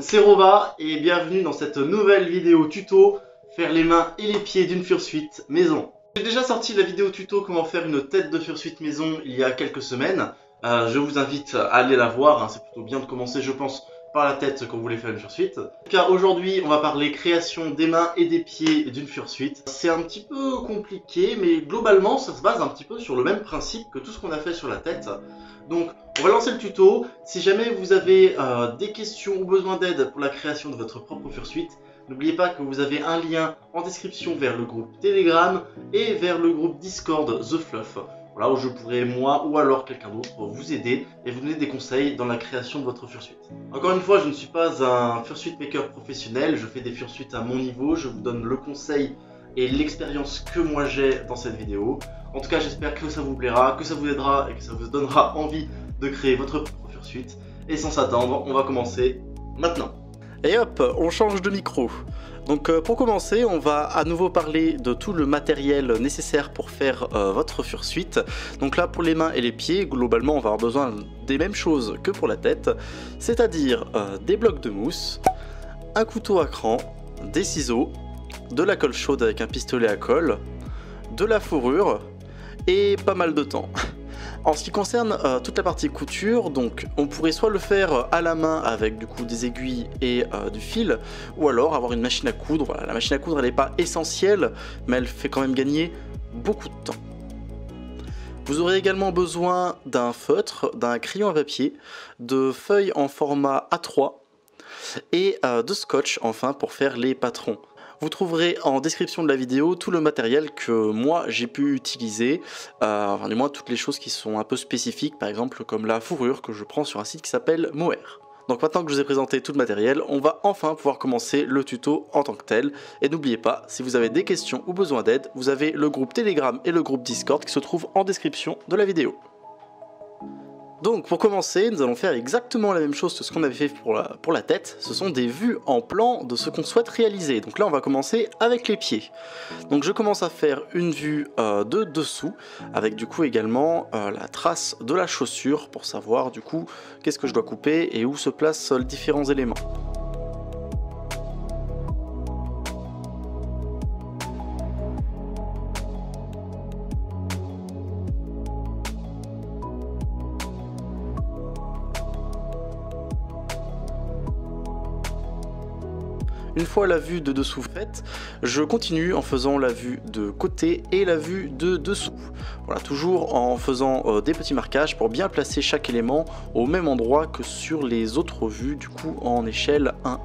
c'est Rova et bienvenue dans cette nouvelle vidéo tuto faire les mains et les pieds d'une fursuite maison. J'ai déjà sorti la vidéo tuto comment faire une tête de fursuite maison il y a quelques semaines. Je vous invite à aller la voir, hein. C'est plutôt bien de commencer je pense par la tête quand vous voulez faire une fursuite. Car aujourd'hui on va parler création des mains et des pieds d'une fursuite. C'est un petit peu compliqué mais globalement ça se base un petit peu sur le même principe que tout ce qu'on a fait sur la tête. Donc on va lancer le tuto. Si jamais vous avez des questions ou besoin d'aide pour la création de votre propre fursuite, n'oubliez pas que vous avez un lien en description vers le groupe Telegram et vers le groupe Discord The Fluff. Voilà, où je pourrai moi ou alors quelqu'un d'autre vous aider et vous donner des conseils dans la création de votre fursuite. Encore une fois, je ne suis pas un fursuit maker professionnel, je fais des fursuites à mon niveau, je vous donne le conseil et l'expérience que moi j'ai dans cette vidéo. En tout cas, j'espère que ça vous plaira, que ça vous aidera et que ça vous donnera envie de créer votre propre fursuite. Et sans s'attendre, on va commencer maintenant. Et hop, on change de micro. Donc pour commencer, on va à nouveau parler de tout le matériel nécessaire pour faire votre fursuite. Donc là, pour les mains et les pieds, globalement, on va avoir besoin des mêmes choses que pour la tête, c'est-à-dire des blocs de mousse, un couteau à cran, des ciseaux, de la colle chaude avec un pistolet à colle, de la fourrure et pas mal de temps. En ce qui concerne toute la partie couture, donc on pourrait soit le faire à la main avec du coup des aiguilles et du fil, ou alors avoir une machine à coudre. Voilà, la machine à coudre elle n'est pas essentielle, mais elle fait quand même gagner beaucoup de temps. Vous aurez également besoin d'un feutre, d'un crayon à papier, de feuilles en format A3 et de scotch enfin pour faire les patrons. Vous trouverez en description de la vidéo tout le matériel que moi j'ai pu utiliser, enfin du moins toutes les choses qui sont un peu spécifiques, par exemple comme la fourrure que je prends sur un site qui s'appelle Mohair. Donc maintenant que je vous ai présenté tout le matériel, on va enfin pouvoir commencer le tuto en tant que tel. Et n'oubliez pas, si vous avez des questions ou besoin d'aide, vous avez le groupe Telegram et le groupe Discord qui se trouvent en description de la vidéo. Donc pour commencer, nous allons faire exactement la même chose que ce qu'on avait fait pour la tête. Ce sont des vues en plan de ce qu'on souhaite réaliser. Donc là on va commencer avec les pieds. Donc je commence à faire une vue de dessous, avec du coup également la trace de la chaussure pour savoir du coup qu'est-ce que je dois couper et où se placent les différents éléments. Une fois la vue de dessous faite, je continue en faisant la vue de côté et la vue de dessous. Voilà, toujours en faisant des petits marquages pour bien placer chaque élément au même endroit que sur les autres vues, du coup en échelle 1-1.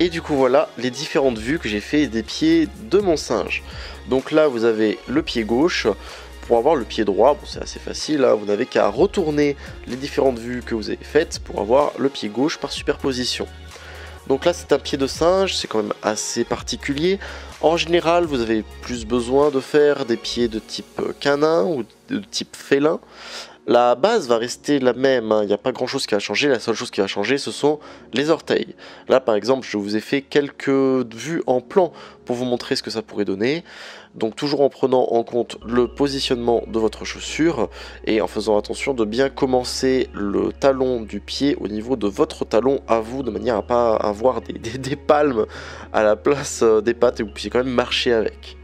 Et du coup voilà les différentes vues que j'ai fait des pieds de mon singe. Donc là vous avez le pied gauche. Pour avoir le pied droit, bon, c'est assez facile, hein, vous n'avez qu'à retourner les différentes vues que vous avez faites pour avoir le pied gauche par superposition. Donc là c'est un pied de singe, c'est quand même assez particulier. En général vous avez plus besoin de faire des pieds de type canin ou de type félin. La base va rester la même, il n'y a pas grand chose qui va changer, la seule chose qui va changer ce sont les orteils. Là par exemple je vous ai fait quelques vues en plan pour vous montrer ce que ça pourrait donner. Donc toujours en prenant en compte le positionnement de votre chaussure et en faisant attention de bien commencer le talon du pied au niveau de votre talon à vous, de manière à pas avoir des palmes à la place des pattes et vous puissiez quand même marcher avec.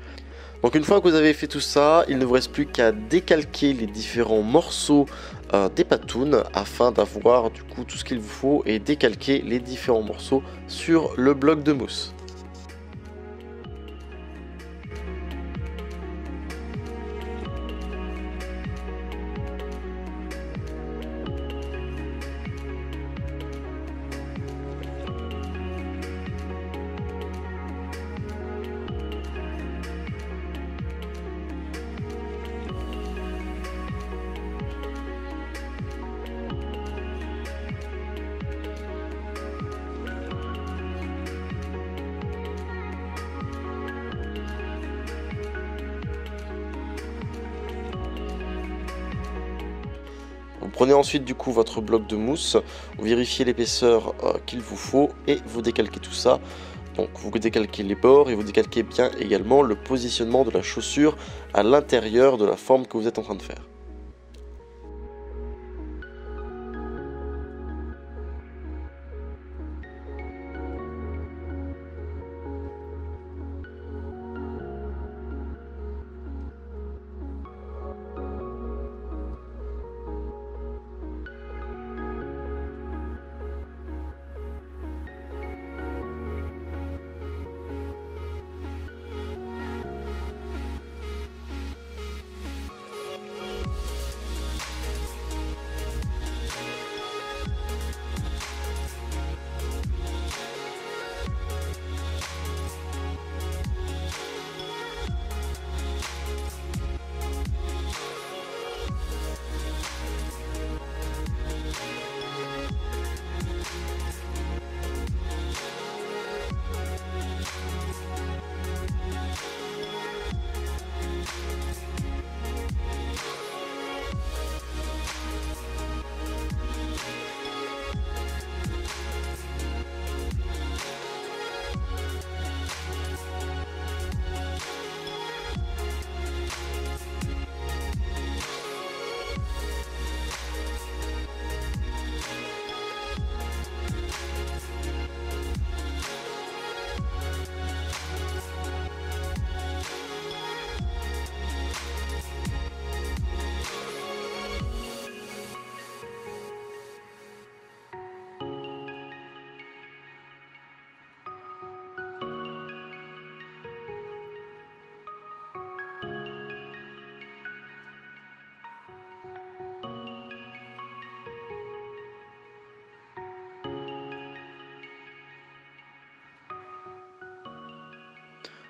Donc une fois que vous avez fait tout ça, il ne vous reste plus qu'à décalquer les différents morceaux des patounes afin d'avoir du coup tout ce qu'il vous faut et décalquer les différents morceaux sur le bloc de mousse. Vous prenez ensuite du coup votre bloc de mousse, vous vérifiez l'épaisseur qu'il vous faut et vous décalquez tout ça. Donc vous décalquez les bords et vous décalquez bien également le positionnement de la chaussure à l'intérieur de la forme que vous êtes en train de faire.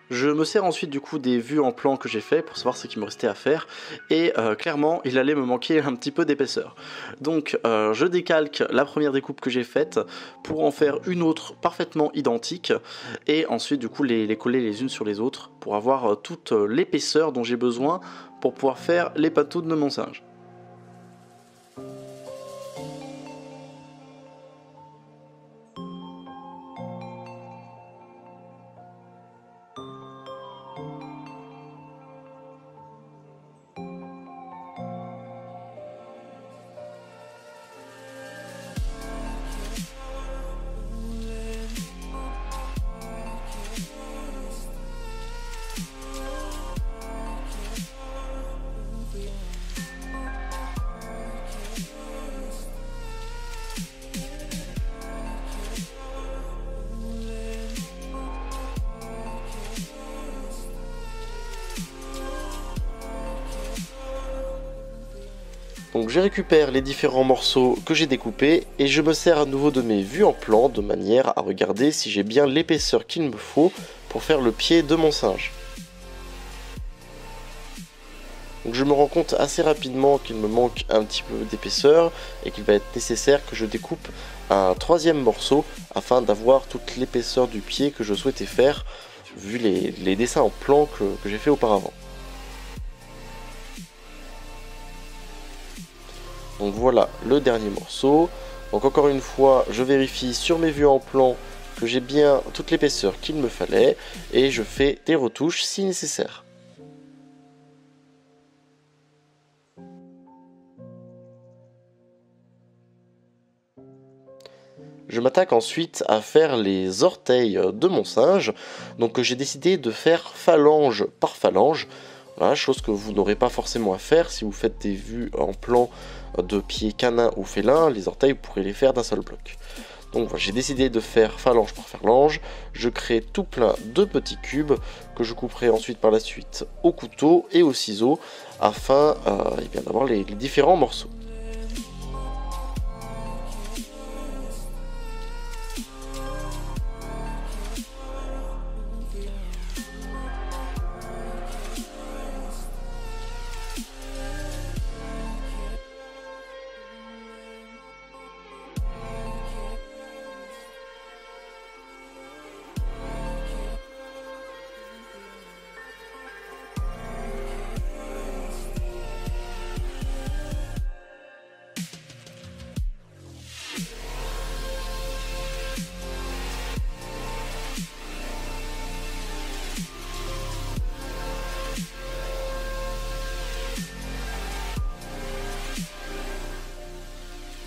Je me sers ensuite du coup des vues en plan que j'ai fait pour savoir ce qu'il me restait à faire et clairement il allait me manquer un petit peu d'épaisseur. Donc je décalque la première découpe que j'ai faite pour en faire une autre parfaitement identique et ensuite du coup les coller les unes sur les autres pour avoir toute l'épaisseur dont j'ai besoin pour pouvoir faire les patounes de mon singe. Donc je récupère les différents morceaux que j'ai découpés et je me sers à nouveau de mes vues en plan de manière à regarder si j'ai bien l'épaisseur qu'il me faut pour faire le pied de mon singe. Donc je me rends compte assez rapidement qu'il me manque un petit peu d'épaisseur et qu'il va être nécessaire que je découpe un troisième morceau afin d'avoir toute l'épaisseur du pied que je souhaitais faire vu les dessins en plan que j'ai fait auparavant. Donc voilà le dernier morceau. Donc encore une fois, je vérifie sur mes vues en plan que j'ai bien toute l'épaisseur qu'il me fallait et je fais des retouches si nécessaire. Je m'attaque ensuite à faire les orteils de mon singe, donc j'ai décidé de faire phalange par phalange, voilà, chose que vous n'aurez pas forcément à faire si vous faites des vues en plan de pieds canins ou félins, les orteils vous pourrez les faire d'un seul bloc. Donc voilà, j'ai décidé de faire phalange par phalange, je crée tout plein de petits cubes que je couperai ensuite par la suite au couteau et au ciseau afin d'avoir les différents morceaux.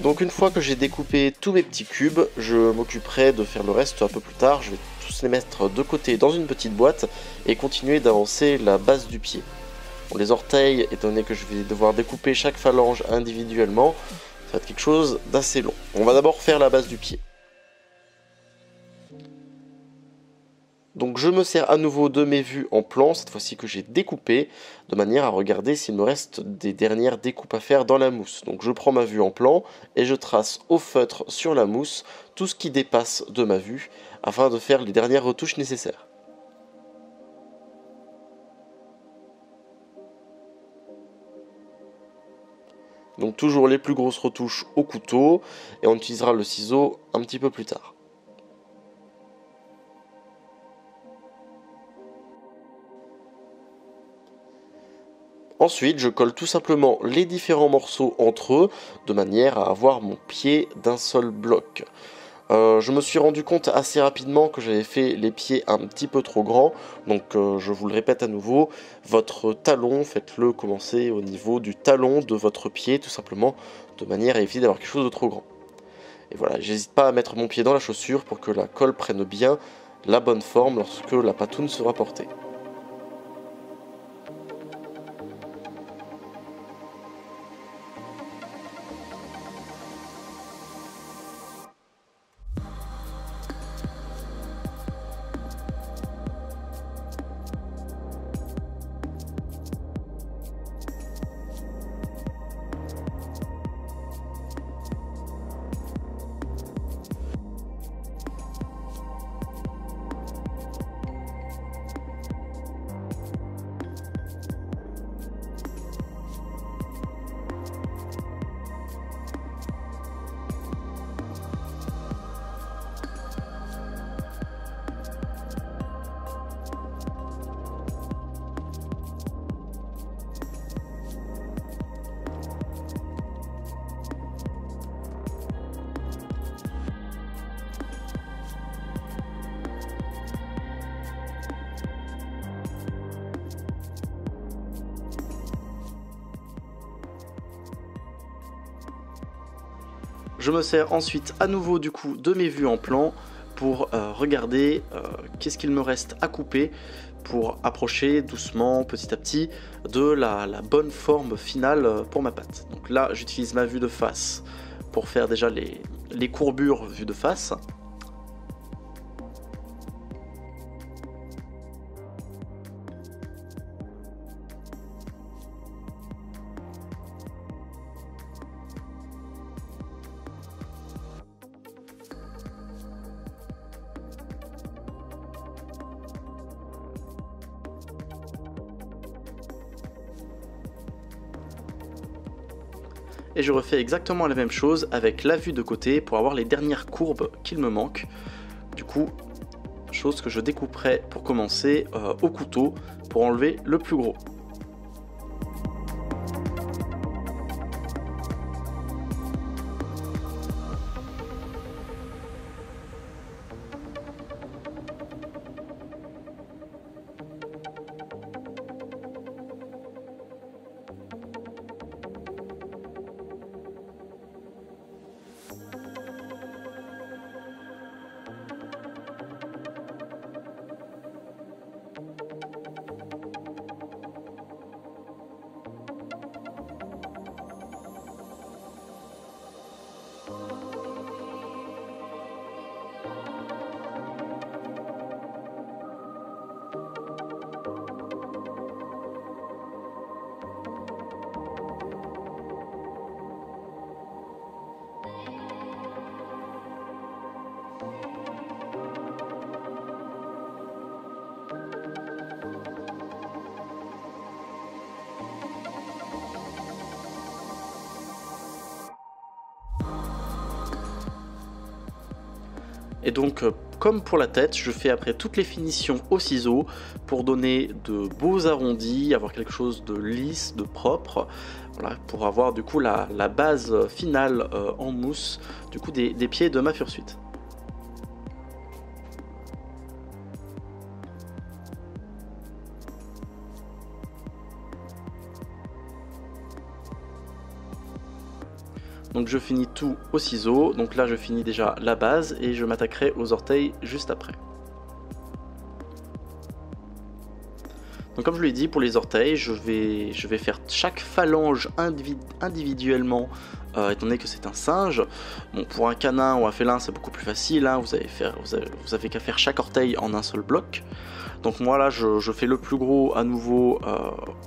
Donc une fois que j'ai découpé tous mes petits cubes, je m'occuperai de faire le reste un peu plus tard. Je vais tous les mettre de côté dans une petite boîte et continuer d'avancer la base du pied. Bon, les orteils, étant donné que je vais devoir découper chaque phalange individuellement, ça va être quelque chose d'assez long. On va d'abord faire la base du pied. Donc je me sers à nouveau de mes vues en plan, cette fois-ci que j'ai découpé, de manière à regarder s'il me reste des dernières découpes à faire dans la mousse. Donc je prends ma vue en plan et je trace au feutre sur la mousse tout ce qui dépasse de ma vue, afin de faire les dernières retouches nécessaires. Donc toujours les plus grosses retouches au couteau, et on utilisera le ciseau un petit peu plus tard. Ensuite, je colle tout simplement les différents morceaux entre eux, de manière à avoir mon pied d'un seul bloc. Je me suis rendu compte assez rapidement que j'avais fait les pieds un petit peu trop grands, donc je vous le répète à nouveau, votre talon, faites-le commencer au niveau du talon de votre pied, tout simplement, de manière à éviter d'avoir quelque chose de trop grand. Et voilà, j'hésite pas à mettre mon pied dans la chaussure pour que la colle prenne bien la bonne forme lorsque la patoune sera portée. Je me sers ensuite à nouveau du coup de mes vues en plan pour regarder qu'est-ce qu'il me reste à couper pour approcher doucement, petit à petit, de la bonne forme finale pour ma patte. Donc là, j'utilise ma vue de face pour faire déjà les courbures vues de face. et je refais exactement la même chose avec la vue de côté pour avoir les dernières courbes qu'il me manque. Du coup, chose que je découperai pour commencer au couteau pour enlever le plus gros. Et donc, comme pour la tête, je fais après toutes les finitions au ciseau pour donner de beaux arrondis, avoir quelque chose de lisse, de propre, voilà, pour avoir du coup la base finale en mousse du coup des pieds de ma fursuite. Donc je finis tout au ciseau, donc là je finis déjà la base et je m'attaquerai aux orteils juste après. Donc comme je l'ai dit, pour les orteils, je vais faire chaque phalange individuellement, étant donné que c'est un singe. Bon, pour un canin ou un félin c'est beaucoup plus facile, hein, vous avez qu'à faire chaque orteil en un seul bloc. Donc moi là je fais le plus gros à nouveau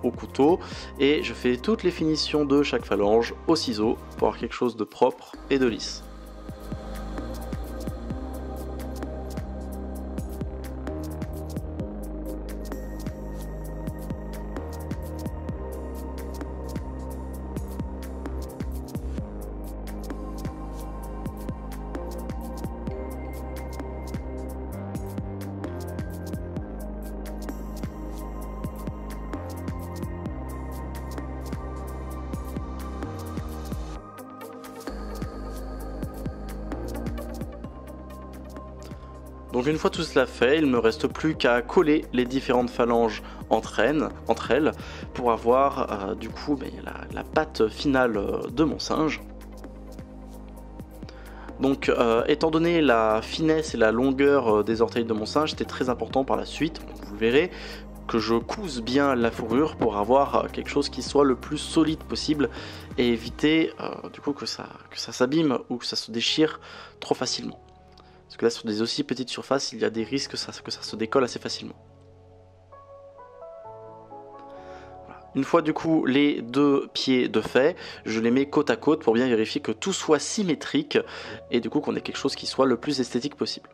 au couteau et je fais toutes les finitions de chaque phalange au ciseau pour avoir quelque chose de propre et de lisse. Donc une fois tout cela fait, il ne me reste plus qu'à coller les différentes phalanges entre elles pour avoir du coup la patte finale de mon singe. Donc étant donné la finesse et la longueur des orteils de mon singe, c'était très important par la suite, vous le verrez, que je couse bien la fourrure pour avoir quelque chose qui soit le plus solide possible et éviter du coup que ça s'abîme ou que ça se déchire trop facilement. Parce que là sur des aussi petites surfaces, il y a des risques que ça se décolle assez facilement. Voilà. Une fois du coup les deux pieds de fait, je les mets côte à côte pour bien vérifier que tout soit symétrique et du coup qu'on ait quelque chose qui soit le plus esthétique possible.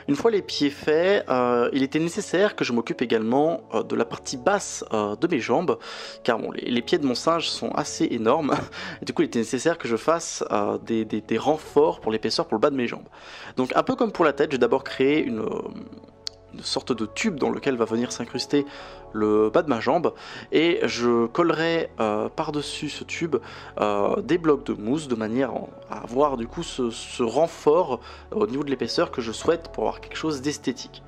Une fois les pieds faits, il était nécessaire que je m'occupe également de la partie basse de mes jambes, car bon, les pieds de mon singe sont assez énormes, et du coup il était nécessaire que je fasse des renforts pour l'épaisseur pour le bas de mes jambes. Donc un peu comme pour la tête, j'ai d'abord créé une sorte de tube dans lequel va venir s'incruster le bas de ma jambe et je collerai par-dessus ce tube des blocs de mousse de manière à avoir du coup ce renfort au niveau de l'épaisseur que je souhaite pour avoir quelque chose d'esthétique.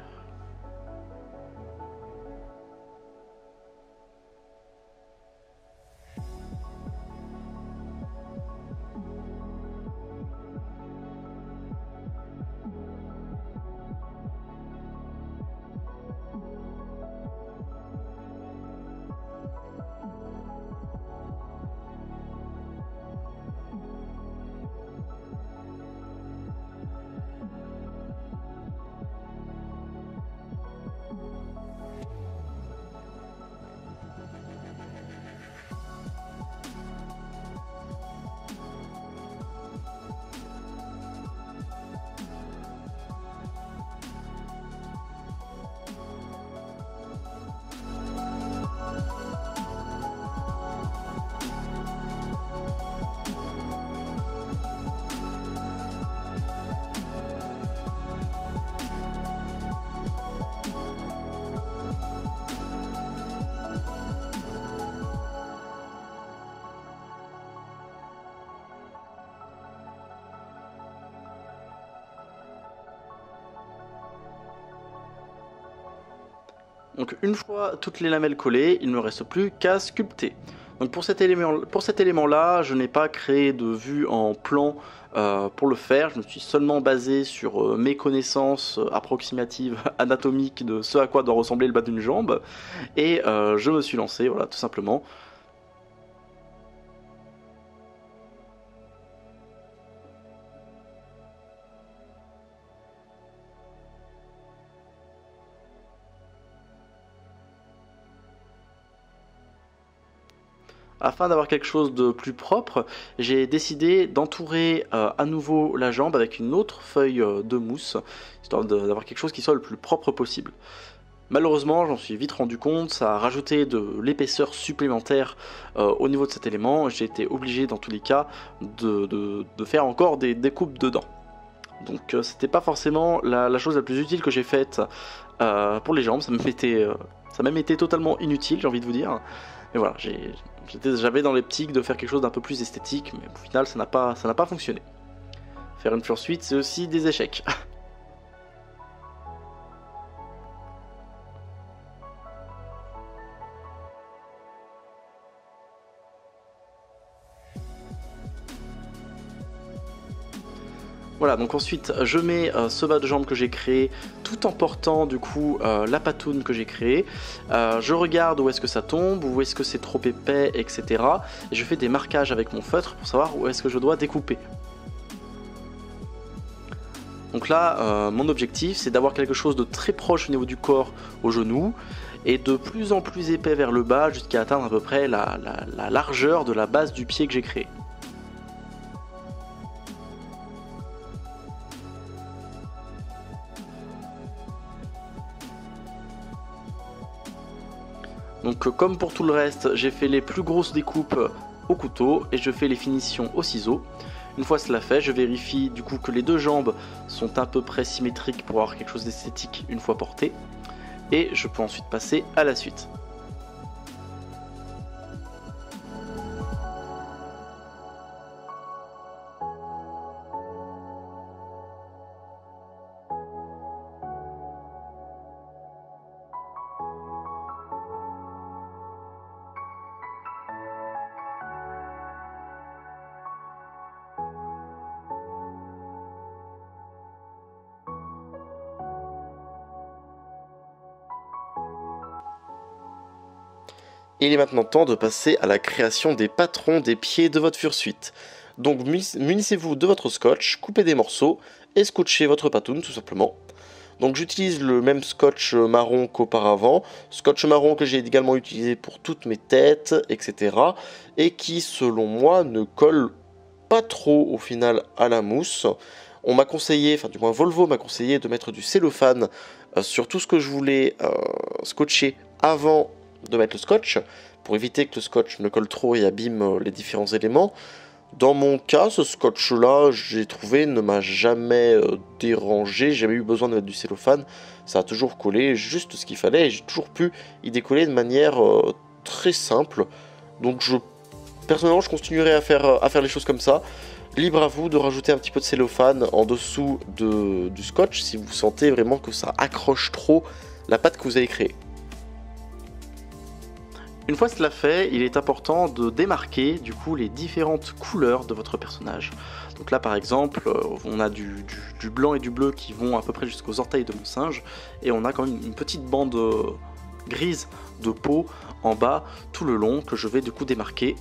Donc une fois toutes les lamelles collées, il ne me reste plus qu'à sculpter. Donc pour cet élément-là, je n'ai pas créé de vue en plan pour le faire. Je me suis seulement basé sur mes connaissances approximatives anatomiques de ce à quoi doit ressembler le bas d'une jambe. Et je me suis lancé, voilà, tout simplement. Afin d'avoir quelque chose de plus propre, j'ai décidé d'entourer à nouveau la jambe avec une autre feuille de mousse, histoire d'avoir quelque chose qui soit le plus propre possible. Malheureusement, j'en suis vite rendu compte, ça a rajouté de l'épaisseur supplémentaire au niveau de cet élément. J'ai été obligé dans tous les cas de faire encore des découpes dedans. Donc c'était pas forcément la chose la plus utile que j'ai faite pour les jambes, ça m'a même été totalement inutile, j'ai envie de vous dire. Mais voilà, j'avais dans l'optique de faire quelque chose d'un peu plus esthétique, mais au final ça n'a pas fonctionné. Faire une fursuit, c'est aussi des échecs. Voilà, donc ensuite je mets ce bas de jambe que j'ai créé tout en portant du coup la patoune que j'ai créée. Je regarde où est-ce que ça tombe, où est-ce que c'est trop épais, etc. Et je fais des marquages avec mon feutre pour savoir où est-ce que je dois découper. Donc là, mon objectif c'est d'avoir quelque chose de très proche au niveau du corps, au genou, et de plus en plus épais vers le bas jusqu'à atteindre à peu près la largeur de la base du pied que j'ai créé. Donc comme pour tout le reste, j'ai fait les plus grosses découpes au couteau et je fais les finitions au ciseau. Une fois cela fait, je vérifie du coup que les deux jambes sont à peu près symétriques pour avoir quelque chose d'esthétique une fois porté. Et je peux ensuite passer à la suite. Il est maintenant temps de passer à la création des patrons des pieds de votre fursuit. Donc munissez-vous de votre scotch, coupez des morceaux et scotchez votre patoune tout simplement. Donc j'utilise le même scotch marron qu'auparavant, scotch marron que j'ai également utilisé pour toutes mes têtes, etc. Et qui selon moi ne colle pas trop au final à la mousse. On m'a conseillé, enfin du moins Volvo m'a conseillé de mettre du cellophane sur tout ce que je voulais scotcher avant de mettre le scotch, pour éviter que le scotch ne colle trop et abîme les différents éléments. Dans mon cas, ce scotch là, j'ai trouvé, ne m'a jamais dérangé, j'ai jamais eu besoin de mettre du cellophane, ça a toujours collé juste ce qu'il fallait, et j'ai toujours pu y décoller de manière très simple. Donc personnellement je continuerai à faire les choses comme ça. Libre à vous de rajouter un petit peu de cellophane en dessous du scotch si vous sentez vraiment que ça accroche trop la pâte que vous avez créée. Une fois cela fait, il est important de démarquer du coup les différentes couleurs de votre personnage. Donc là par exemple, on a du blanc et du bleu qui vont à peu près jusqu'aux orteils de mon singe, et on a quand même une petite bande grise de peau en bas tout le long que je vais du coup démarquer.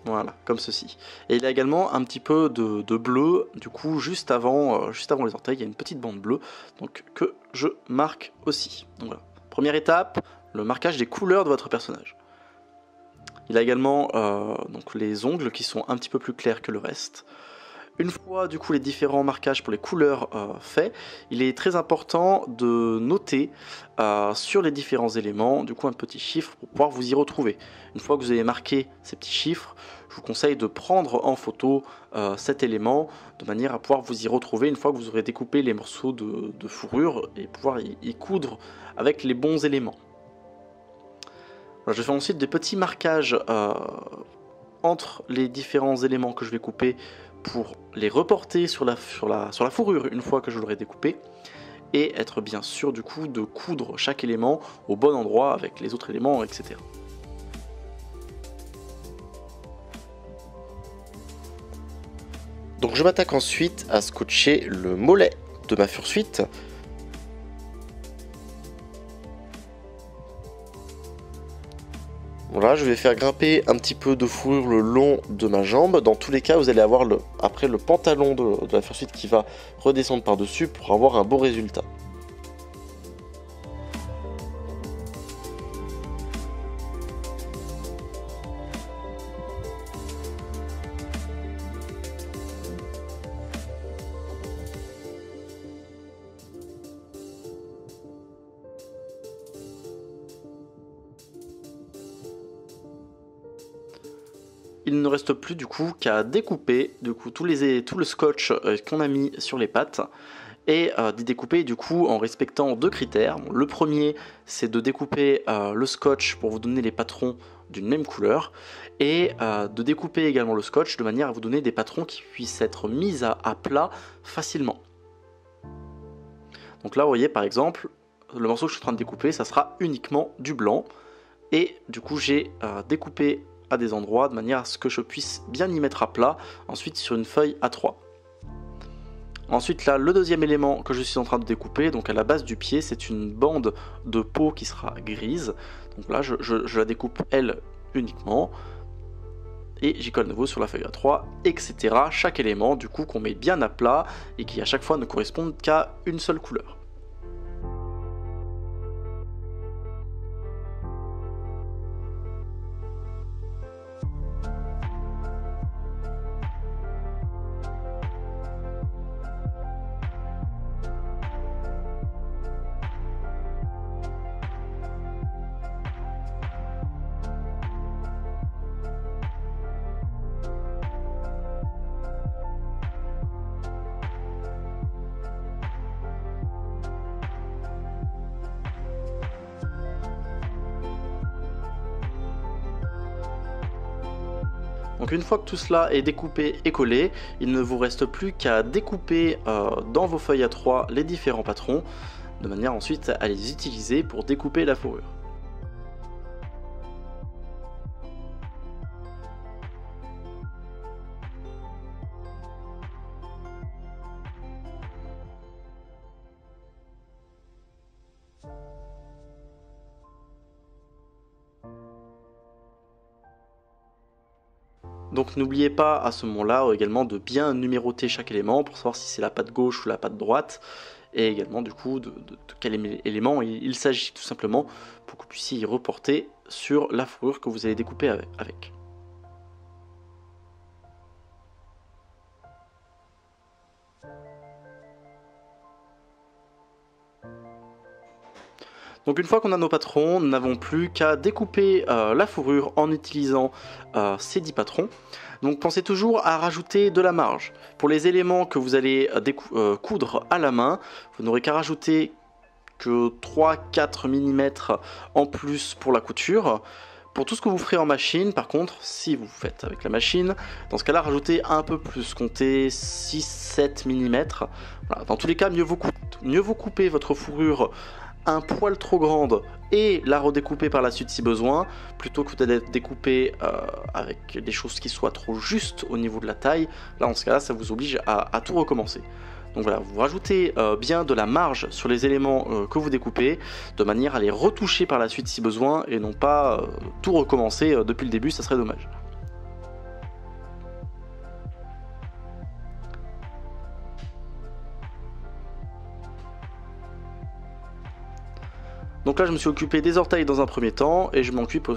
Voilà, comme ceci. Et il y a également un petit peu de bleu, du coup, juste avant les orteils, il y a une petite bande bleue, donc que je marque aussi. Donc voilà. Première étape, le marquage des couleurs de votre personnage. Il y a également donc les ongles qui sont un petit peu plus clairs que le reste. Une fois du coup les différents marquages pour les couleurs faits, il est très important de noter sur les différents éléments du coup un petit chiffre pour pouvoir vous y retrouver. Une fois que vous avez marqué ces petits chiffres, je vous conseille de prendre en photo cet élément de manière à pouvoir vous y retrouver une fois que vous aurez découpé les morceaux de fourrure et pouvoir y coudre avec les bons éléments. Alors, je fais ensuite des petits marquages entre les différents éléments que je vais couper pour les reporter sur la fourrure une fois que je l'aurai découpé, et être bien sûr du coup de coudre chaque élément au bon endroit avec les autres éléments, etc. Donc je m'attaque ensuite à scotcher le mollet de ma fursuite. Voilà, je vais faire grimper un petit peu de fourrure le long de ma jambe. Dans tous les cas, vous allez avoir après le pantalon de la fursuite qui va redescendre par-dessus pour avoir un beau résultat. Il ne reste plus du coup qu'à découper tout le scotch qu'on a mis sur les pattes et d'y découper du coup en respectant deux critères. Bon, le premier, c'est de découper le scotch pour vous donner les patrons d'une même couleur et de découper également le scotch de manière à vous donner des patrons qui puissent être mis à plat facilement. Donc là vous voyez par exemple le morceau que je suis en train de découper, ça sera uniquement du blanc et du coup j'ai découpé à des endroits de manière à ce que je puisse bien y mettre à plat ensuite sur une feuille A3. Ensuite là, le deuxième élément que je suis en train de découper, donc à la base du pied, c'est une bande de peau qui sera grise. Donc là je la découpe elle uniquement et j'y colle de nouveau sur la feuille A3, etc. Chaque élément du coup qu'on met bien à plat et qui à chaque fois ne correspondent qu'à une seule couleur. Donc une fois que tout cela est découpé et collé, il ne vous reste plus qu'à découper dans vos feuilles A3 les différents patrons, de manière ensuite à les utiliser pour découper la fourrure. Donc n'oubliez pas à ce moment-là également de bien numéroter chaque élément pour savoir si c'est la patte gauche ou la patte droite, et également du coup de quel élément il s'agit tout simplement pour que vous puissiez y reporter sur la fourrure que vous allez découper avec. Donc une fois qu'on a nos patrons, nous n'avons plus qu'à découper la fourrure en utilisant ces 10 patrons. Donc pensez toujours à rajouter de la marge. Pour les éléments que vous allez coudre à la main, vous n'aurez qu'à rajouter que 3-4 mm en plus pour la couture. Pour tout ce que vous ferez en machine, par contre, si vous faites avec la machine, dans ce cas-là, rajoutez un peu plus, comptez 6-7 mm. Voilà. Dans tous les cas, mieux vaut couper votre fourrure un poil trop grande et la redécouper par la suite si besoin, plutôt que d'être découpé avec des choses qui soient trop justes au niveau de la taille. Là, en ce cas-là, ça vous oblige à tout recommencer. Donc voilà, vous rajoutez bien de la marge sur les éléments que vous découpez, de manière à les retoucher par la suite si besoin, et non pas tout recommencer depuis le début, ça serait dommage. Donc là je me suis occupé des orteils dans un premier temps et je m'occupe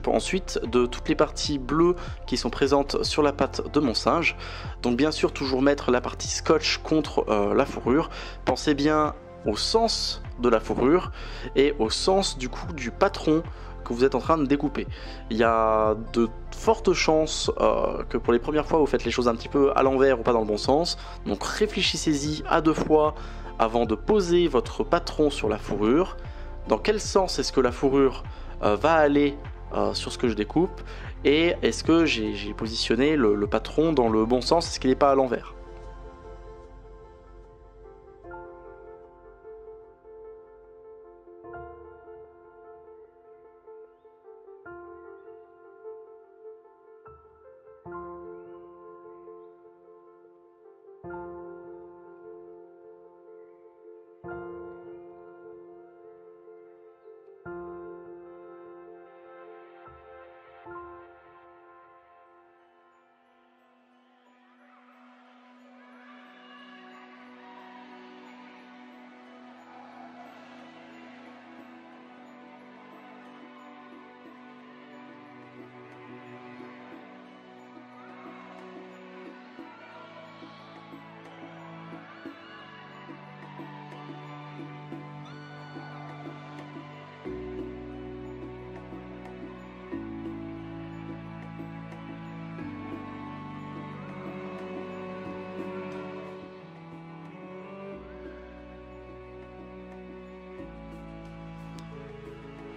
ensuite de toutes les parties bleues qui sont présentes sur la patte de mon singe. Donc bien sûr toujours mettre la partie scotch contre la fourrure. Pensez bien au sens de la fourrure et au sens du coup du patron que vous êtes en train de découper. Il y a de fortes chances que pour les premières fois vous faites les choses un petit peu à l'envers ou pas dans le bon sens. Donc réfléchissez-y à 2 fois avant de poser votre patron sur la fourrure. Dans quel sens est-ce que la fourrure va aller sur ce que je découpe, et est-ce que j'ai positionné le patron dans le bon sens, est-ce qu'il n'est pas à l'envers.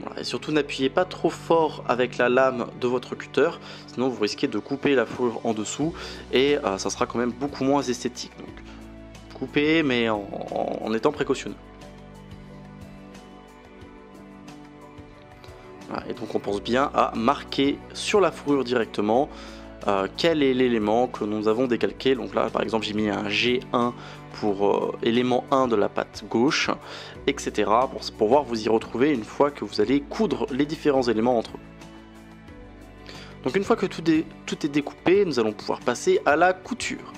Voilà, et surtout n'appuyez pas trop fort avec la lame de votre cutter, sinon vous risquez de couper la fourrure en dessous et ça sera quand même beaucoup moins esthétique. Donc coupez mais en étant précautionneux. Voilà, et donc on pense bien à marquer sur la fourrure directement quel est l'élément que nous avons décalqué. Donc là par exemple j'ai mis un G1 pour élément 1 de la patte gauche, etc. pour pouvoir vous y retrouver une fois que vous allez coudre les différents éléments entre eux. Donc une fois que tout est découpé, nous allons pouvoir passer à la couture.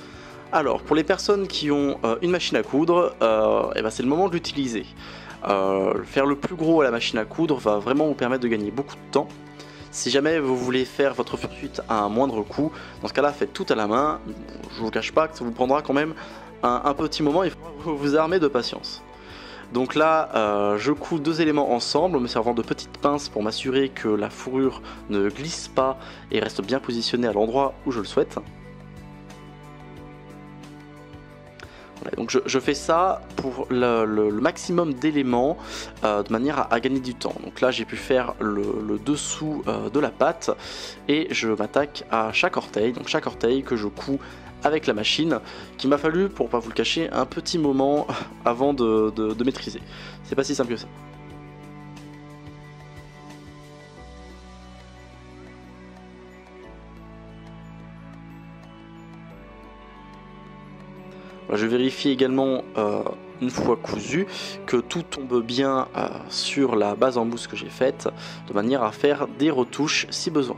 Alors pour les personnes qui ont une machine à coudre, ben c'est le moment de l'utiliser. Faire le plus gros à la machine à coudre va vraiment vous permettre de gagner beaucoup de temps. Si jamais vous voulez faire votre fursuite à un moindre coût, dans ce cas là faites tout à la main. Je ne vous cache pas que ça vous prendra quand même un petit moment, il faut vous armer de patience. Donc là je couds deux éléments ensemble en me servant de petites pinces pour m'assurer que la fourrure ne glisse pas et reste bien positionnée à l'endroit où je le souhaite. Voilà, donc je fais ça pour le maximum d'éléments de manière à gagner du temps. Donc là j'ai pu faire le dessous de la patte et je m'attaque à chaque orteil, donc chaque orteil que je couds avec la machine, qui m'a fallu, pour pas vous le cacher, un petit moment avant de maîtriser. C'est pas si simple que ça. Je vérifie également, une fois cousu, que tout tombe bien sur la base en mousse que j'ai faite, de manière à faire des retouches si besoin.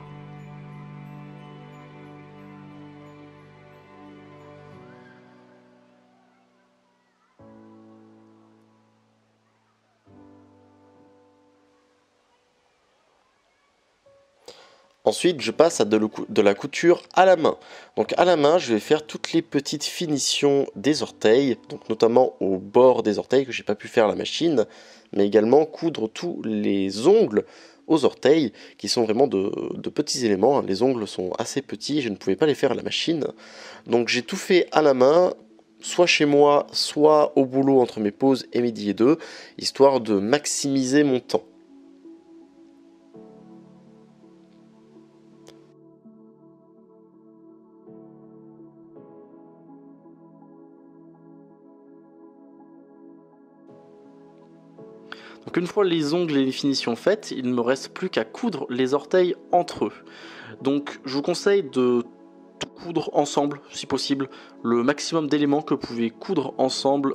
Ensuite, je passe à de la couture à la main. Donc à la main, je vais faire toutes les petites finitions des orteils, donc notamment au bord des orteils que j'ai pas pu faire à la machine, mais également coudre tous les ongles aux orteils, qui sont vraiment de petits éléments. Les ongles sont assez petits, je ne pouvais pas les faire à la machine. Donc j'ai tout fait à la main, soit chez moi, soit au boulot entre mes pauses et midi et 2, histoire de maximiser mon temps. Donc une fois les ongles et les finitions faites, il ne me reste plus qu'à coudre les orteils entre eux. Donc je vous conseille de tout coudre ensemble si possible. Le maximum d'éléments que vous pouvez coudre ensemble,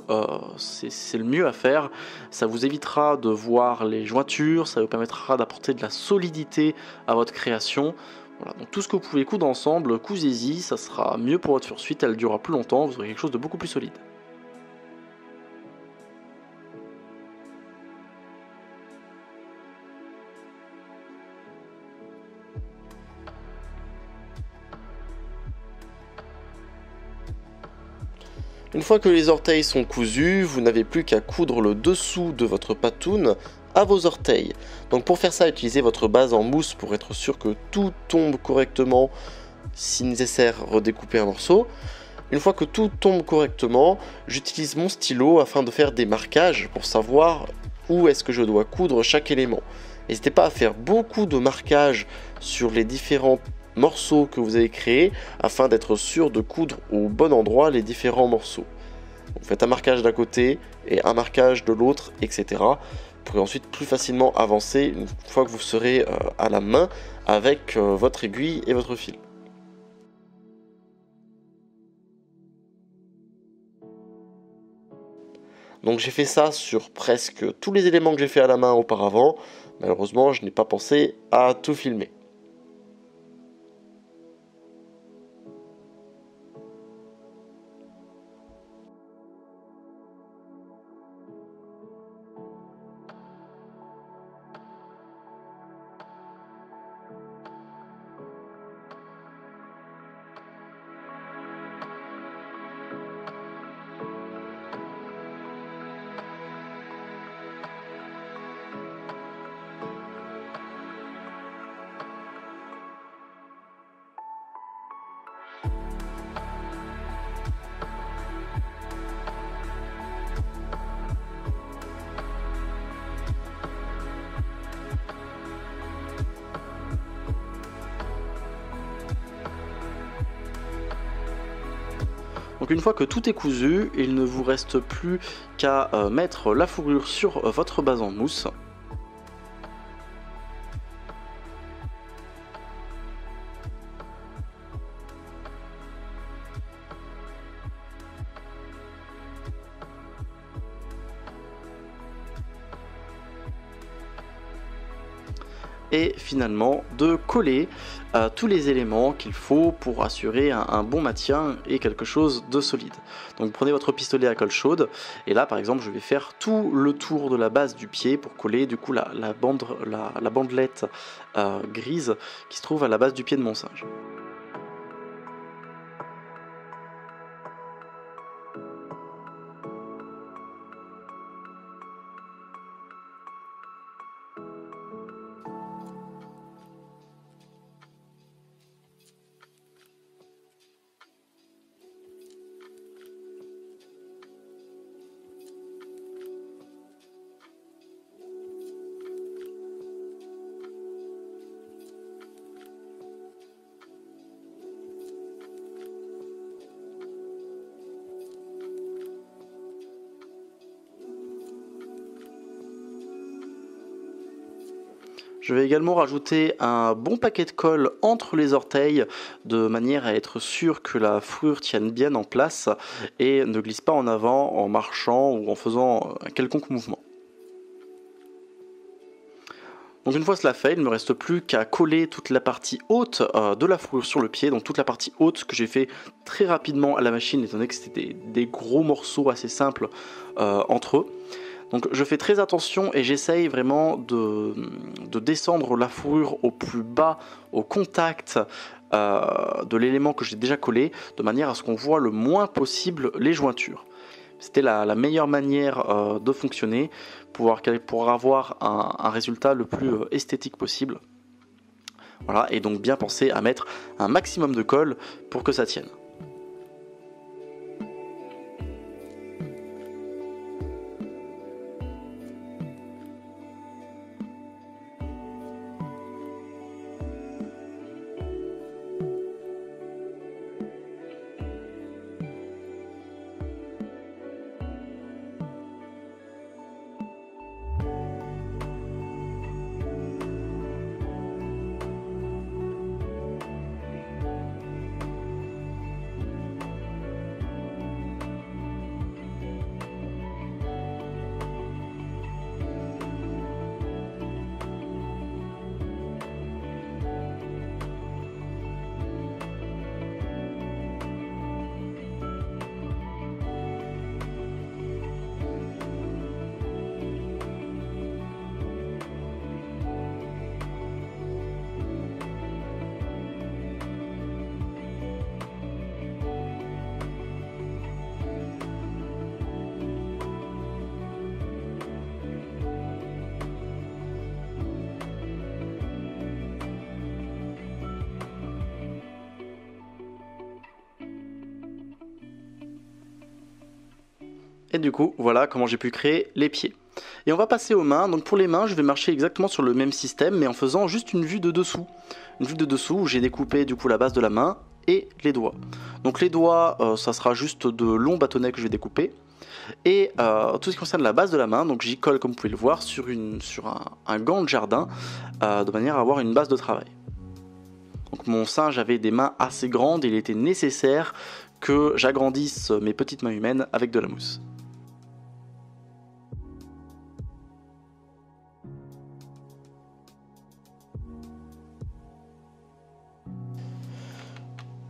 c'est le mieux à faire. Ça vous évitera de voir les jointures, ça vous permettra d'apporter de la solidité à votre création. Voilà, donc tout ce que vous pouvez coudre ensemble, cousez-y, ça sera mieux pour votre fursuite, elle durera plus longtemps, vous aurez quelque chose de beaucoup plus solide. Une fois que les orteils sont cousus, vous n'avez plus qu'à coudre le dessous de votre patoune à vos orteils. Donc pour faire ça, utilisez votre base en mousse pour être sûr que tout tombe correctement. Si nécessaire, redécoupez un morceau. Une fois que tout tombe correctement, j'utilise mon stylo afin de faire des marquages pour savoir où est-ce que je dois coudre chaque élément. N'hésitez pas à faire beaucoup de marquages sur les différents morceaux que vous avez créés afin d'être sûr de coudre au bon endroit les différents morceaux. Vous faites un marquage d'un côté et un marquage de l'autre, etc. pour ensuite plus facilement avancer une fois que vous serez à la main avec votre aiguille et votre fil. Donc j'ai fait ça sur presque tous les éléments que j'ai fait à la main auparavant. Malheureusement, je n'ai pas pensé à tout filmer. Donc une fois que tout est cousu, il ne vous reste plus qu'à mettre la fourrure sur votre base en mousse. Et finalement de coller tous les éléments qu'il faut pour assurer un bon maintien et quelque chose de solide. Donc prenez votre pistolet à colle chaude et là par exemple je vais faire tout le tour de la base du pied pour coller du coup la bandelette grise qui se trouve à la base du pied de mon singe. Je vais également rajouter un bon paquet de colle entre les orteils de manière à être sûr que la fourrure tienne bien en place et ne glisse pas en avant en marchant ou en faisant un quelconque mouvement. Donc une fois cela fait, il ne me reste plus qu'à coller toute la partie haute de la fourrure sur le pied, donc toute la partie haute que j'ai fait très rapidement à la machine étant donné que c'était des gros morceaux assez simples entre eux. Donc je fais très attention et j'essaye vraiment de descendre la fourrure au plus bas, au contact de l'élément que j'ai déjà collé, de manière à ce qu'on voit le moins possible les jointures. C'était la meilleure manière de fonctionner pour avoir un résultat le plus esthétique possible. Voilà, et donc bien penser à mettre un maximum de colle pour que ça tienne. Et du coup, voilà comment j'ai pu créer les pieds. Et on va passer aux mains. Donc pour les mains, je vais marcher exactement sur le même système, mais en faisant juste une vue de dessous. Une vue de dessous où j'ai découpé du coup la base de la main et les doigts. Donc les doigts, ça sera juste de longs bâtonnets que je vais découper. Et tout ce qui concerne la base de la main, donc j'y colle comme vous pouvez le voir sur un gant de jardin, de manière à avoir une base de travail. Donc mon singe avait des mains assez grandes et il était nécessaire que j'agrandisse mes petites mains humaines avec de la mousse.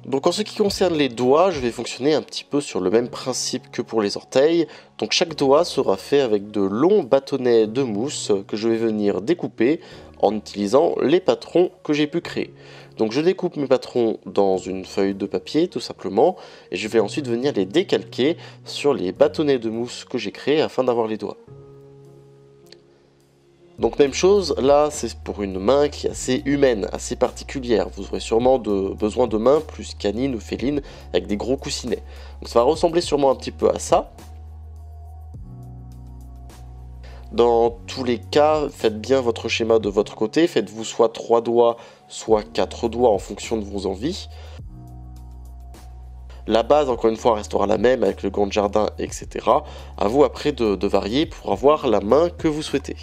Donc en ce qui concerne les doigts, je vais fonctionner un petit peu sur le même principe que pour les orteils. Donc chaque doigt sera fait avec de longs bâtonnets de mousse que je vais venir découper en utilisant les patrons que j'ai pu créer. Donc je découpe mes patrons dans une feuille de papier tout simplement et je vais ensuite venir les décalquer sur les bâtonnets de mousse que j'ai créés afin d'avoir les doigts. Donc même chose, là c'est pour une main qui est assez humaine, assez particulière. Vous aurez sûrement besoin de mains plus canines ou félines avec des gros coussinets. Donc ça va ressembler sûrement un petit peu à ça. Dans tous les cas, faites bien votre schéma de votre côté. Faites-vous soit 3 doigts, soit 4 doigts en fonction de vos envies. La base, encore une fois, restera la même avec le gant de jardin, etc. À vous après de varier pour avoir la main que vous souhaitez.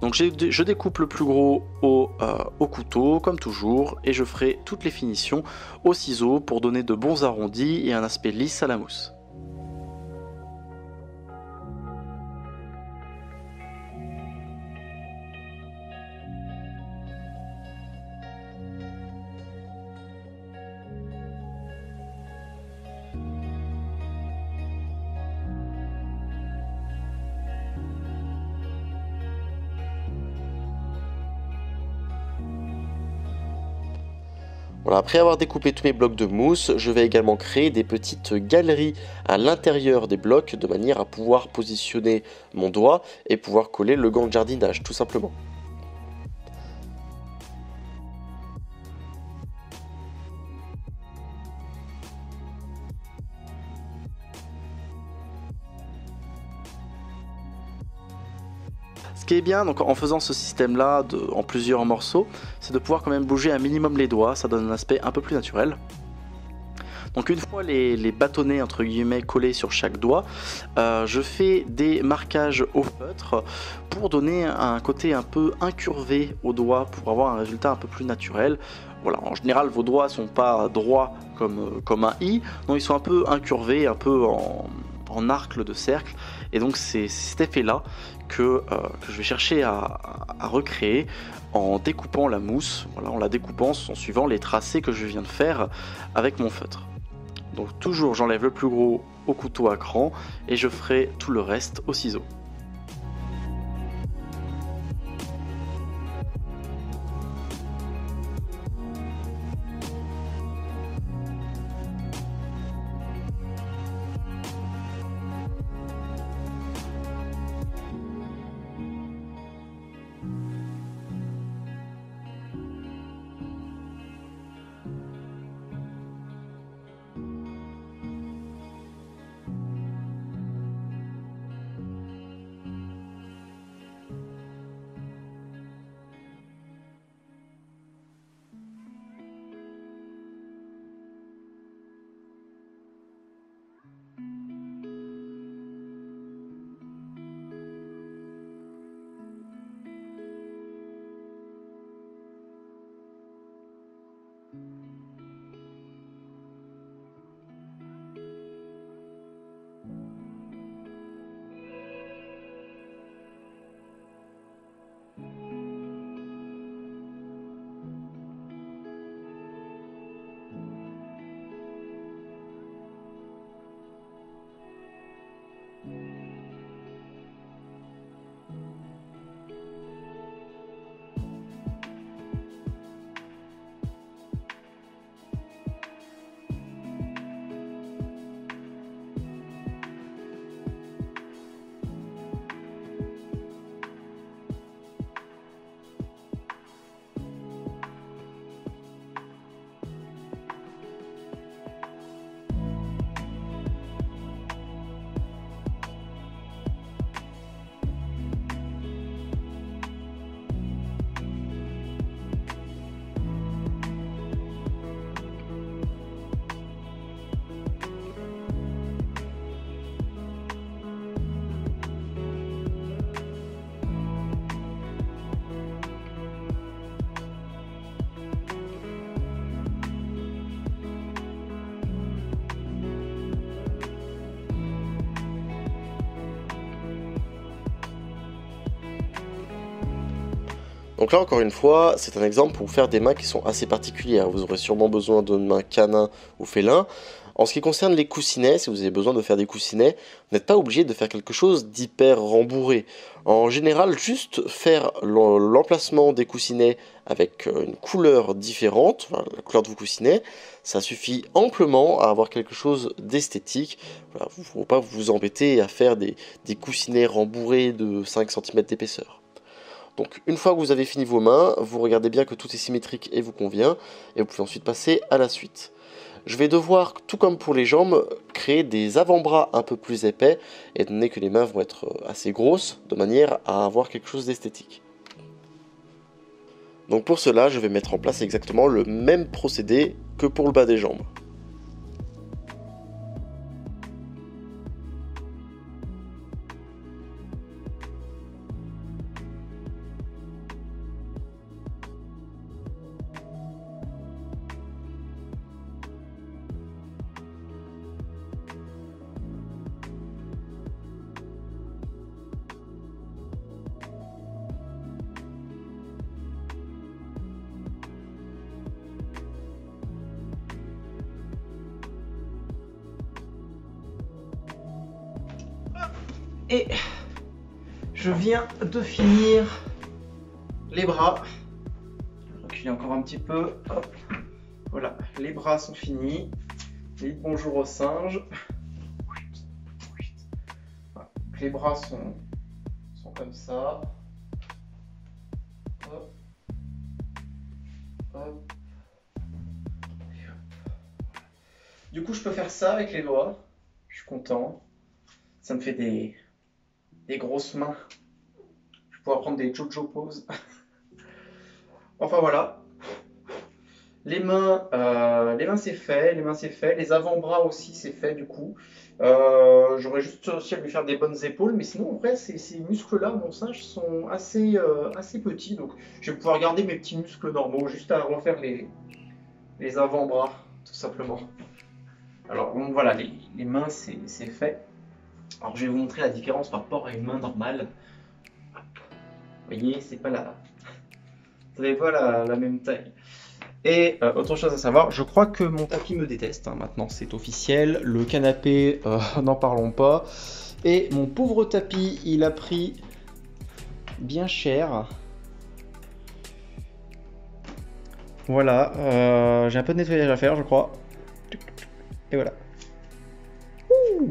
Donc je découpe le plus gros au couteau, comme toujours, et je ferai toutes les finitions au ciseau pour donner de bons arrondis et un aspect lisse à la mousse. Voilà, après avoir découpé tous mes blocs de mousse, je vais également créer des petites galeries à l'intérieur des blocs de manière à pouvoir positionner mon doigt et pouvoir coller le gant de jardinage tout simplement. Ce qui est bien donc, en faisant ce système là en plusieurs morceaux, c'est de pouvoir quand même bouger un minimum les doigts, ça donne un aspect un peu plus naturel. Donc une fois les bâtonnets entre guillemets collés sur chaque doigt, je fais des marquages au feutre pour donner un côté un peu incurvé aux doigts pour avoir un résultat un peu plus naturel. Voilà, en général vos doigts sont pas droits comme un i, non ils sont un peu incurvés, un peu en arc de cercle, et donc c'est cet effet là que je vais chercher à recréer en découpant la mousse, voilà, en la découpant en suivant les tracés que je viens de faire avec mon feutre. Donc toujours j'enlève le plus gros au couteau à cran et je ferai tout le reste au ciseau. Donc là encore une fois, c'est un exemple pour faire des mains qui sont assez particulières. Vous aurez sûrement besoin de mains canin ou félin. En ce qui concerne les coussinets, si vous avez besoin de faire des coussinets, vous n'êtes pas obligé de faire quelque chose d'hyper rembourré. En général, juste faire l'emplacement des coussinets avec une couleur différente, enfin, la couleur de vos coussinets, ça suffit amplement à avoir quelque chose d'esthétique. Voilà, il ne faut pas vous embêter à faire des coussinets rembourrés de 5 cm d'épaisseur. Donc une fois que vous avez fini vos mains, vous regardez bien que tout est symétrique et vous convient, et vous pouvez ensuite passer à la suite. Je vais devoir, tout comme pour les jambes, créer des avant-bras un peu plus épais, étant donné que les mains vont être assez grosses, de manière à avoir quelque chose d'esthétique. Donc pour cela, je vais mettre en place exactement le même procédé que pour le bas des jambes. Et je viens de finir les bras. Je vais reculer encore un petit peu. Hop. Voilà, les bras sont finis. Dites bonjour au singe. Voilà. Les bras sont comme ça. Hop. Hop. Et hop. Du coup, je peux faire ça avec les doigts. Je suis content. Ça me fait des grosses mains. Je vais pouvoir prendre des Jojo poses. Enfin voilà. Les mains c'est fait. Les avant-bras aussi c'est fait du coup. J'aurais juste aussi à lui faire des bonnes épaules, mais sinon en vrai ces muscles-là, mon singe, sont assez petits, donc je vais pouvoir garder mes petits muscles normaux, juste à refaire les avant-bras, tout simplement. Alors donc voilà, les mains c'est fait. Alors je vais vous montrer la différence par rapport à une main normale. Vous voyez, c'est pas vous n'avez pas la même taille. Et autre chose à savoir, je crois que mon tapis me déteste, hein, maintenant c'est officiel. Le canapé, n'en parlons pas. Et mon pauvre tapis, il a pris bien cher. Voilà, j'ai un peu de nettoyage à faire, je crois. Et voilà. Ouh.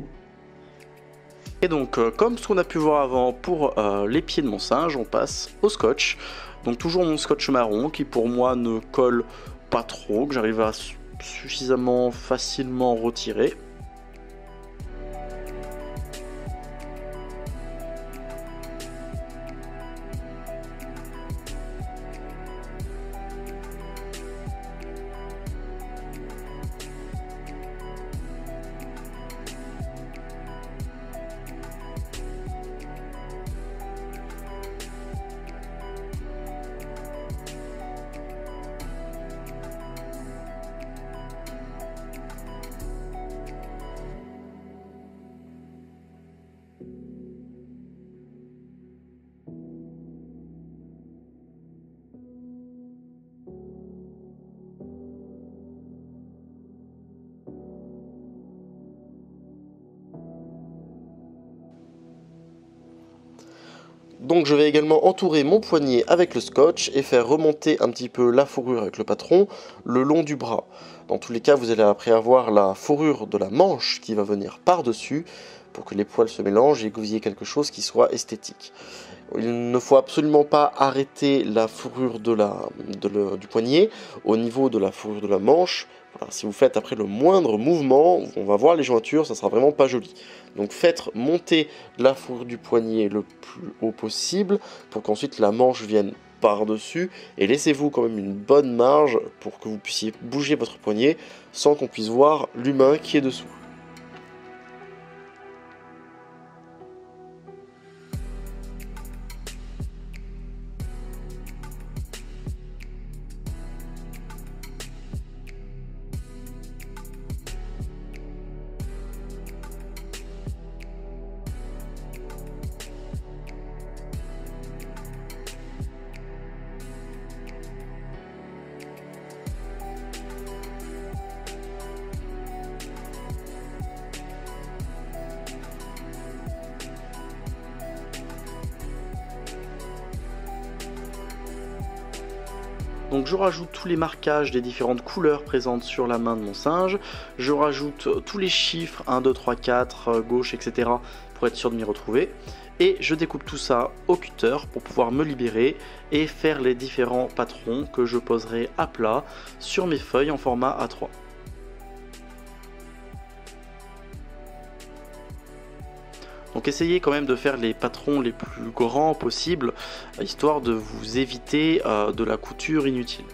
Et donc, comme ce qu'on a pu voir avant pour les pieds de mon singe, on passe au scotch. Donc toujours mon scotch marron qui pour moi ne colle pas trop, que j'arrive à suffisamment facilement retirer. Donc je vais également entourer mon poignet avec le scotch et faire remonter un petit peu la fourrure avec le patron le long du bras. Dans tous les cas, vous allez après avoir la fourrure de la manche qui va venir par-dessus pour que les poils se mélangent et que vous ayez quelque chose qui soit esthétique. Il ne faut absolument pas arrêter la fourrure du poignet au niveau de la fourrure de la manche. Voilà, si vous faites après le moindre mouvement, on va voir les jointures, ça sera vraiment pas joli. Donc faites monter la fourrure du poignet le plus haut possible pour qu'ensuite la manche vienne par-dessus et laissez-vous quand même une bonne marge pour que vous puissiez bouger votre poignet sans qu'on puisse voir l'humain qui est dessous. Donc je rajoute tous les marquages des différentes couleurs présentes sur la main de mon singe, je rajoute tous les chiffres 1, 2, 3, 4, gauche, etc. pour être sûr de m'y retrouver. Et je découpe tout ça au cutter pour pouvoir me libérer et faire les différents patrons que je poserai à plat sur mes feuilles en format A3. Donc essayez quand même de faire les patrons les plus grands possibles, histoire de vous éviter de la couture inutile.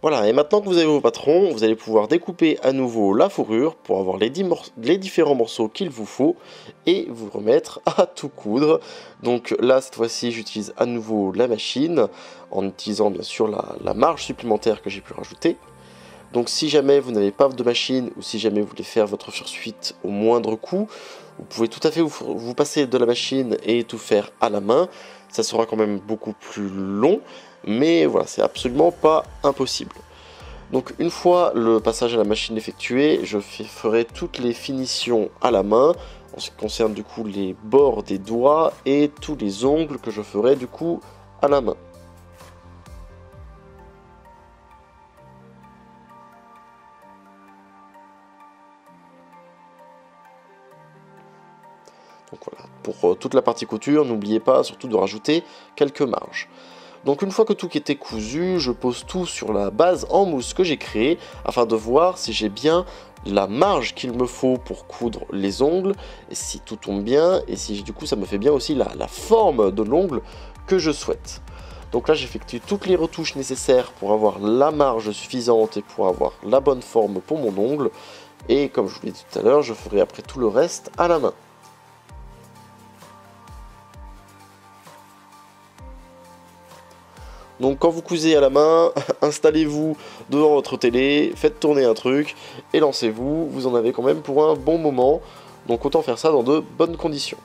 Voilà, et maintenant que vous avez vos patrons, vous allez pouvoir découper à nouveau la fourrure pour avoir les différents morceaux qu'il vous faut et vous remettre à tout coudre. Donc là, cette fois-ci, j'utilise à nouveau la machine en utilisant bien sûr la marge supplémentaire que j'ai pu rajouter. Donc si jamais vous n'avez pas de machine ou si jamais vous voulez faire votre fursuite au moindre coût, vous pouvez tout à fait vous passer de la machine et tout faire à la main. Ça sera quand même beaucoup plus long, mais voilà, c'est absolument pas impossible. Donc une fois le passage à la machine effectué, je ferai toutes les finitions à la main, en ce qui concerne du coup les bords des doigts et tous les ongles que je ferai du coup à la main. Donc voilà, pour toute la partie couture, n'oubliez pas surtout de rajouter quelques marges. Donc une fois que tout était cousu, je pose tout sur la base en mousse que j'ai créée afin de voir si j'ai bien la marge qu'il me faut pour coudre les ongles, et si tout tombe bien, et si du coup ça me fait bien aussi la forme de l'ongle que je souhaite. Donc là j'effectue toutes les retouches nécessaires pour avoir la marge suffisante et pour avoir la bonne forme pour mon ongle, et comme je vous l'ai dit tout à l'heure, je ferai après tout le reste à la main. Donc quand vous cousez à la main, installez-vous devant votre télé, faites tourner un truc et lancez-vous, vous en avez quand même pour un bon moment, donc autant faire ça dans de bonnes conditions.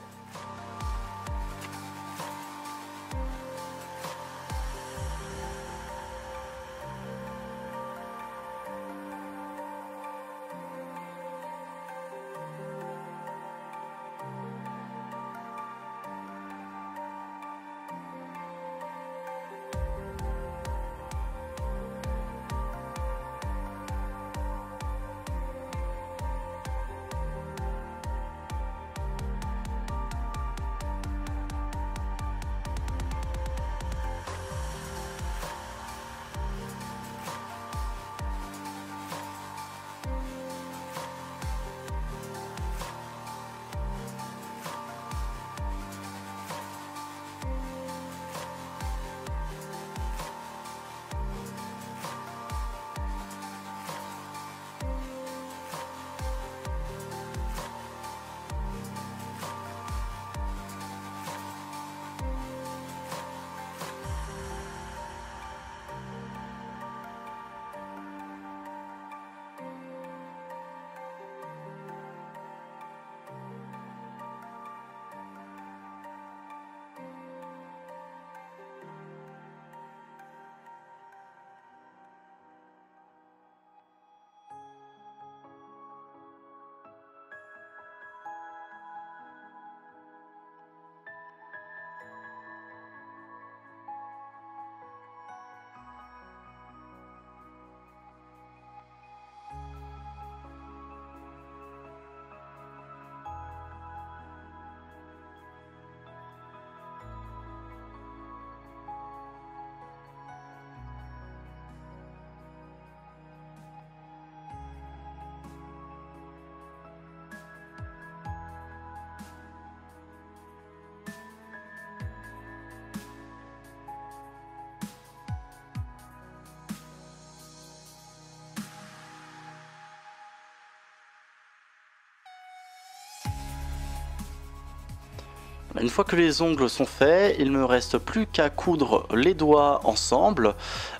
Une fois que les ongles sont faits, il ne me reste plus qu'à coudre les doigts ensemble,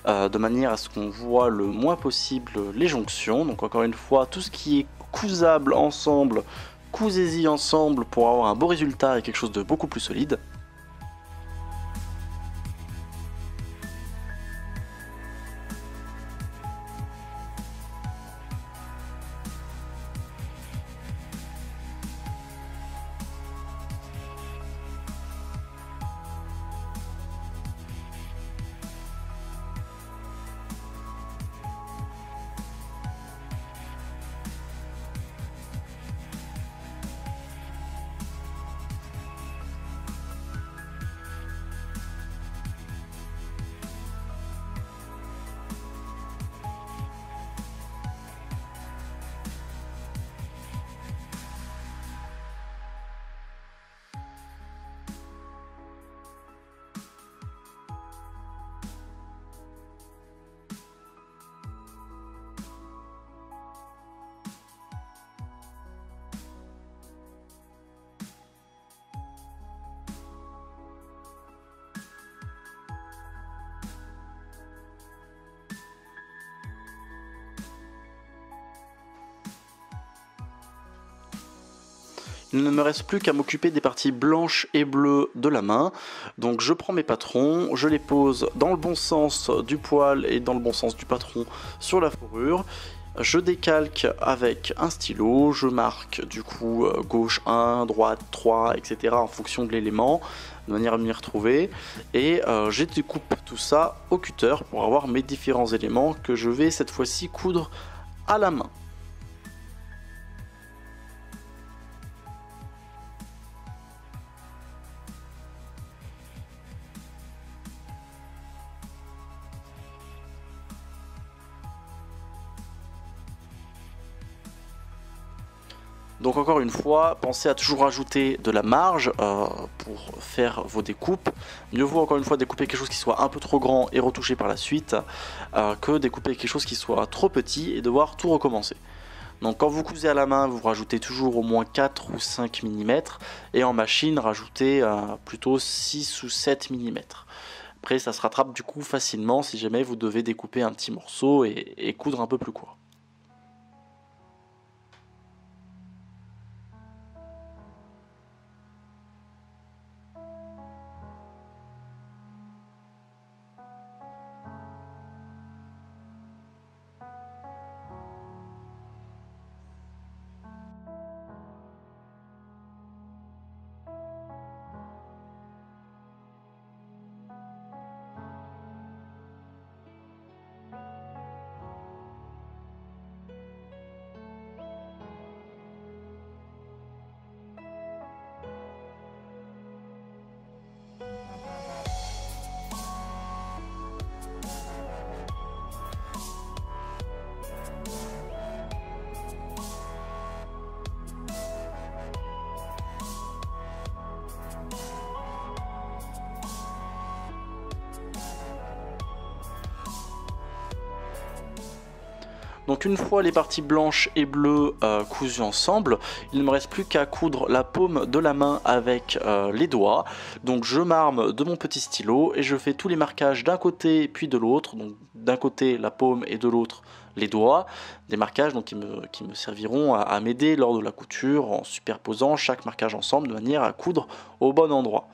de manière à ce qu'on voit le moins possible les jonctions. Donc encore une fois, tout ce qui est cousable ensemble, cousez-y ensemble pour avoir un beau résultat et quelque chose de beaucoup plus solide. Il ne me reste plus qu'à m'occuper des parties blanches et bleues de la main. Donc je prends mes patrons, je les pose dans le bon sens du poil et dans le bon sens du patron sur la fourrure. Je décalque avec un stylo, je marque du coup gauche 1, droite 3, etc. en fonction de l'élément, de manière à m'y retrouver. Et je découpe tout ça au cutter pour avoir mes différents éléments que je vais cette fois-ci coudre à la main. Donc encore une fois, pensez à toujours ajouter de la marge pour faire vos découpes. Mieux vaut encore une fois découper quelque chose qui soit un peu trop grand et retoucher par la suite que découper quelque chose qui soit trop petit et devoir tout recommencer. Donc quand vous cousez à la main, vous rajoutez toujours au moins 4 ou 5 mm et en machine, rajoutez plutôt 6 ou 7 mm. Après ça se rattrape du coup facilement si jamais vous devez découper un petit morceau et coudre un peu plus court. Donc une fois les parties blanches et bleues cousues ensemble, il ne me reste plus qu'à coudre la paume de la main avec les doigts. Donc je marme de mon petit stylo et je fais tous les marquages d'un côté puis de l'autre. Donc d'un côté la paume et de l'autre les doigts. Des marquages donc, qui me serviront à m'aider lors de la couture en superposant chaque marquage ensemble de manière à coudre au bon endroit.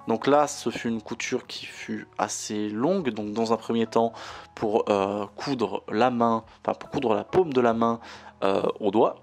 Donc là, ce fut une couture qui fut assez longue. Donc dans un premier temps, pour coudre la main, enfin pour coudre la paume de la main au doigt.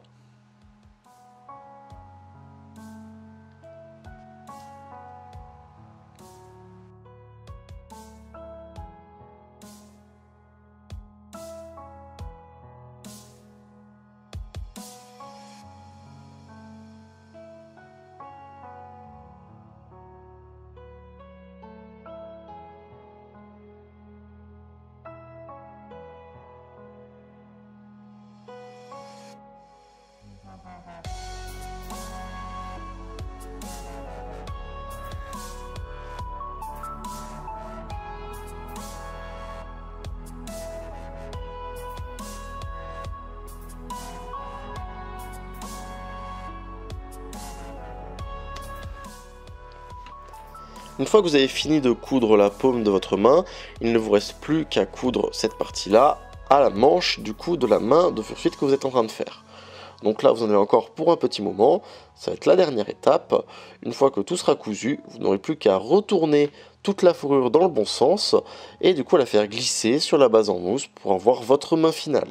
Une fois que vous avez fini de coudre la paume de votre main, il ne vous reste plus qu'à coudre cette partie-là à la manche du coup de la main de fursuite que vous êtes en train de faire. Donc là, vous en avez encore pour un petit moment, ça va être la dernière étape. Une fois que tout sera cousu, vous n'aurez plus qu'à retourner toute la fourrure dans le bon sens et du coup la faire glisser sur la base en mousse pour avoir votre main finale.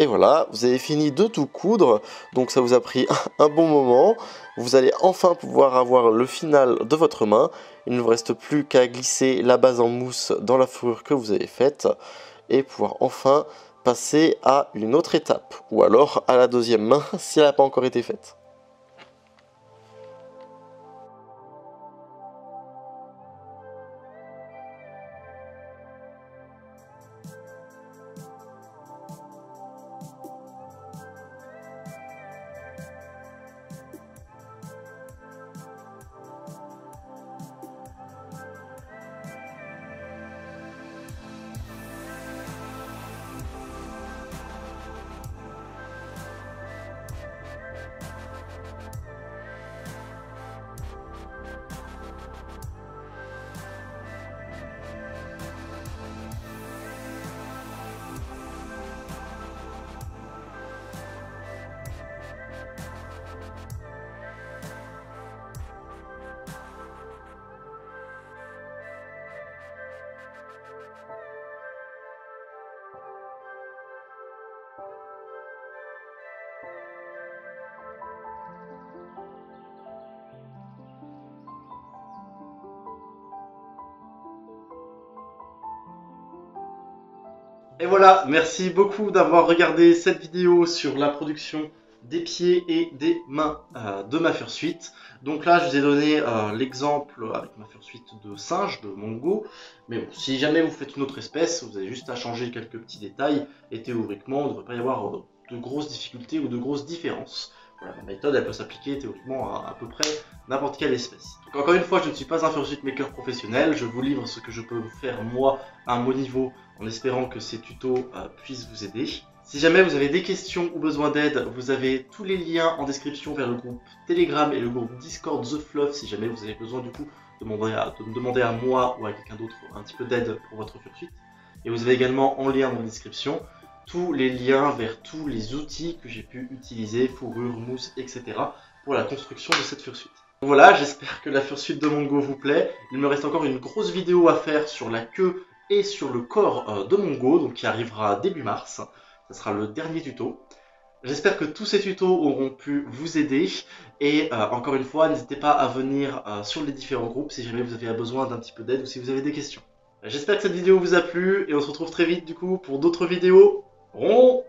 Et voilà, vous avez fini de tout coudre, donc ça vous a pris un bon moment. Vous allez enfin pouvoir avoir le final de votre main. Il ne vous reste plus qu'à glisser la base en mousse dans la fourrure que vous avez faite et pouvoir enfin passer à une autre étape, ou alors à la deuxième main si elle n'a pas encore été faite. Et voilà, merci beaucoup d'avoir regardé cette vidéo sur la production des pieds et des mains de ma fursuite. Donc là, je vous ai donné l'exemple avec ma fursuite de singe, de Mongo. Mais bon, si jamais vous faites une autre espèce, vous avez juste à changer quelques petits détails. Et théoriquement, il ne devrait pas y avoir de grosses difficultés ou de grosses différences. Voilà, ma méthode, elle peut s'appliquer théoriquement à peu près n'importe quelle espèce. Donc encore une fois, je ne suis pas un fursuit maker professionnel. Je vous livre ce que je peux faire moi à mon niveau, en espérant que ces tutos puissent vous aider. Si jamais vous avez des questions ou besoin d'aide, vous avez tous les liens en description vers le groupe Telegram et le groupe Discord The Fluff, si jamais vous avez besoin du coup de me demander à moi ou à quelqu'un d'autre un petit peu d'aide pour votre fursuite. Et vous avez également en lien dans la description tous les liens vers tous les outils que j'ai pu utiliser, fourrure, mousse, etc. pour la construction de cette fursuite. Donc voilà, j'espère que la fursuite de Mongo vous plaît. Il me reste encore une grosse vidéo à faire sur la queue et sur le corps de Mongo, donc qui arrivera début mars. Ce sera le dernier tuto. J'espère que tous ces tutos auront pu vous aider. Et encore une fois, n'hésitez pas à venir sur les différents groupes si jamais vous avez besoin d'un petit peu d'aide ou si vous avez des questions. J'espère que cette vidéo vous a plu et on se retrouve très vite du coup pour d'autres vidéos. Rond